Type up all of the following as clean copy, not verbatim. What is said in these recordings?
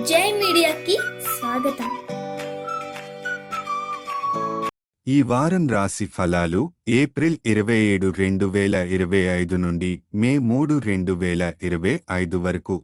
జై మీడియాకి స్వాగతం. ఈ వారం రాశి ఫలాలు ఏప్రిల్ 27, 2025 నుండి మే 3, 2025 వరకు.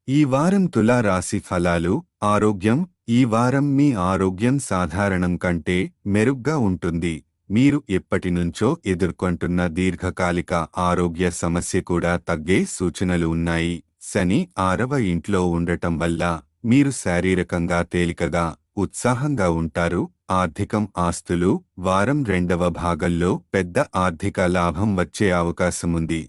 ఈ వారం తులా రాశి ఫలాలు. ఆరోగ్యం. ఈ వారం మీ ఆరోగ్యం సాధారణం కంటే మెరుగ్గా ఉంటుంది. మీరు ఎప్పటినుంచో ఎదుర్కొంటున్న దీర్ఘకాలిక ఆరోగ్య సమస్య కూడా తగ్గే సూచనలు ఉన్నాయి. శని 6వ ఇంట్లో ఉండటం వల్ల మీరు శారీరకంగా తేలికగా, ఉత్సాహంగా ఉంటారు. ఆర్థికం. ఆస్తులు. వారం రెండవ భాగంలో పెద్ద ఆర్థిక లాభం వచ్చే అవకాశముంది.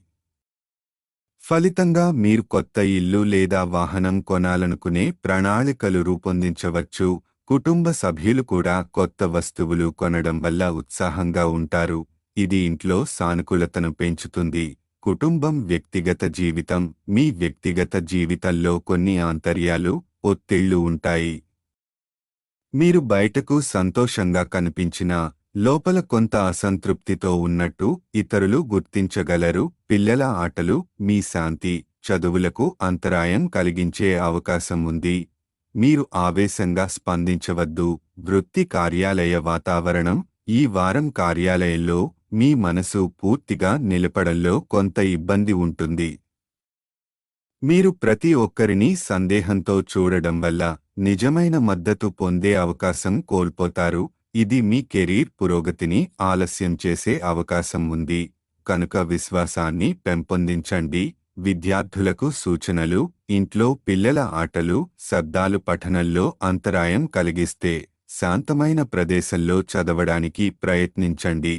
ఫలితంగా మీరు కొత్త ఇల్లు లేదా వాహనం కొనాలనుకునే ప్రణాళికలు రూపొందించవచ్చు. కుటుంబ సభ్యులు కూడా కొత్త వస్తువులు కొనడం వల్ల ఉత్సాహంగా ఉంటారు. ఇది ఇంట్లో సానుకూలతను పెంచుతుంది. కుటుంబం. వ్యక్తిగత జీవితం. మీ వ్యక్తిగత జీవితంలో కొన్ని ఆంతర్యాలు, ఒత్తిళ్లు ఉంటాయి. మీరు బయటకు సంతోషంగా కనిపించినా లోపల కొంత అసంతృప్తితో ఉన్నట్టు ఇతరులు గుర్తించగలరు. పిల్లల ఆటలు. మీ శాంతి, చదువులకు అంతరాయం కలిగించే అవకాశం ఉంది. మీరు ఆవేశంగా స్పందించవద్దు. వృత్తి. కార్యాలయ వాతావరణం. ఈ వారం కార్యాలయంలో మీ మనసు పూర్తిగా నిలపడంలో కొంత ఇబ్బంది ఉంటుంది. మీరు ప్రతి ఒక్కరినీ సందేహంతో చూడడం వల్ల నిజమైన మద్దతు పొందే అవకాశం కోల్పోతారు. ఇది మీ కెరీర్ పురోగతిని ఆలస్యం చేసే అవకాశం ఉంది. కనుక విశ్వాసాన్ని పెంపొందించండి. విద్యార్థులకు సూచనలు. ఇంట్లో పిల్లల ఆటలు, శబ్దాలు పఠనంలో అంతరాయం కలిగిస్తే శాంతమైన ప్రదేశంలో చదవడానికి ప్రయత్నించండి.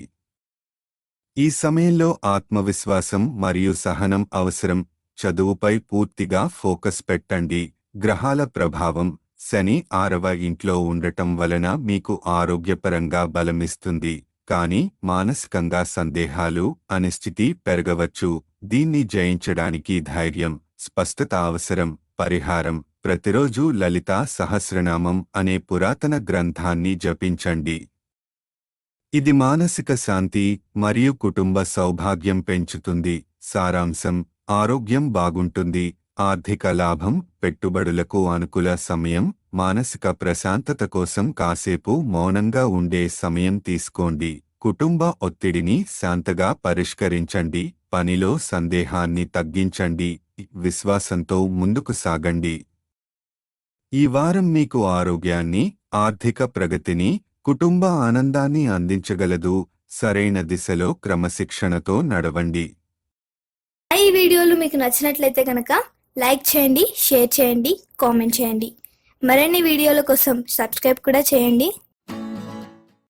ఈ సమయంలో ఆత్మవిశ్వాసం మరియు సహనం అవసరం. చదువుపై పూర్తిగా ఫోకస్ పెట్టండి. గ్రహాల ప్రభావం. శని 6వ ఇంట్లో ఉండటం వలన మీకు ఆరోగ్యపరంగా బలమిస్తుంది. కానీ మానసికంగా సందేహాలు, అనిశ్చితి పెరగవచ్చు. దీన్ని జయించడానికి ధైర్యం, స్పష్టత అవసరం. పరిహారం. ప్రతిరోజు లలితా సహస్రనామం అనే పురాతన గ్రంథాన్ని జపించండి. ఇది మానసిక శాంతి మరియు కుటుంబ సౌభాగ్యం పెంచుతుంది. సారాంశం. ఆరోగ్యం బాగుంటుంది. ఆర్థిక లాభం. పెట్టుబడులకు అనుకూల సమయం. మానసిక ప్రశాంతత కోసం కాసేపు మౌనంగా ఉండే సమయం తీసుకోండి. కుటుంబ ఒత్తిడిని శాంతగా పరిష్కరించండి. పనిలో సందేహాన్ని తగ్గించండి. విశ్వాసంతో ముందుకు సాగండి. ఈ వారం మీకు ఆరోగ్యాన్ని, ఆర్థిక ప్రగతిని, కుటుంబ ఆనందాన్ని అందించగలదు. సరైన దిశలో క్రమశిక్షణతో నడవండి. ఈ వీడియోలు మీకు నచ్చినట్లయితే కనుక లైక్ చేయండి, షేర్ చేయండి, కామెంట్ చేయండి. మరిన్ని వీడియోల కోసం సబ్స్క్రైబ్ కూడా చేయండి.